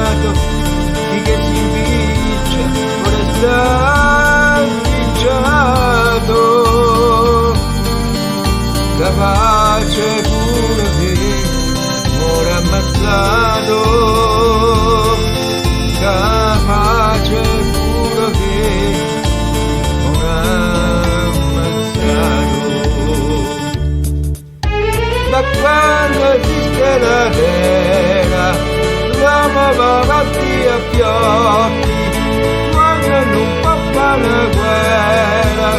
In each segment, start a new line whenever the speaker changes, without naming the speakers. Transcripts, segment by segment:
innato, chi che si impiccia vuole star impicciato, capace pure che muore ammazzato, capace pure che muore ammazzato. Da quando esiste la terra, l'uomo va avanti a fiocchi, quando non può fare una guerra,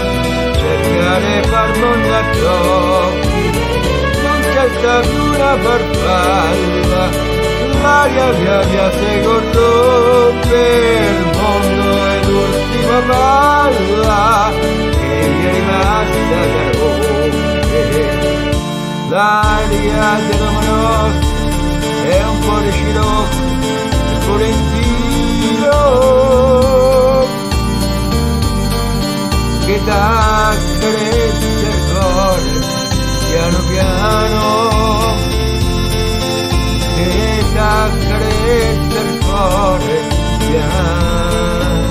cerca di far mondo a tocchi, non c'è sta più una farfalla, l'aria via via si corrompe, il mondo è l'ultima palla che gli è rimasta da rompere. L'aria della nostra è un po' di scirocco, un po' di filo, che t'accarezza il cuore piano piano, che t'accarezza il cuore piano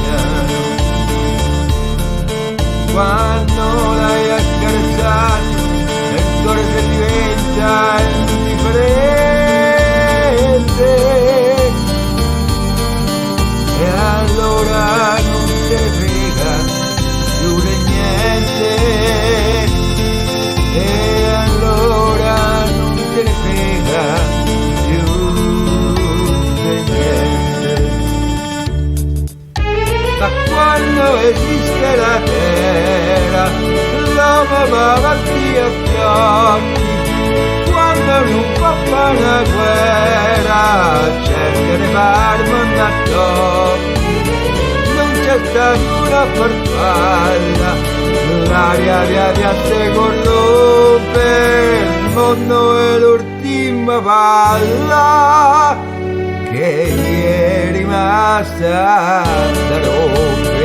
piano. Quando l'hai accarezzato il cuore si diventa indifferente, e allora non te ne frega più di niente, e allora non te ne frega più di niente. Ma quando esiste la terra, l'uomo va avanti a fiocchi, quando non può fare una guerra, cerca di far mondo a tocchi, non c'è sta una farfalla, l'aria via via si corrompe, il mondo è l'ultima palla che gli è rimasta da rompere.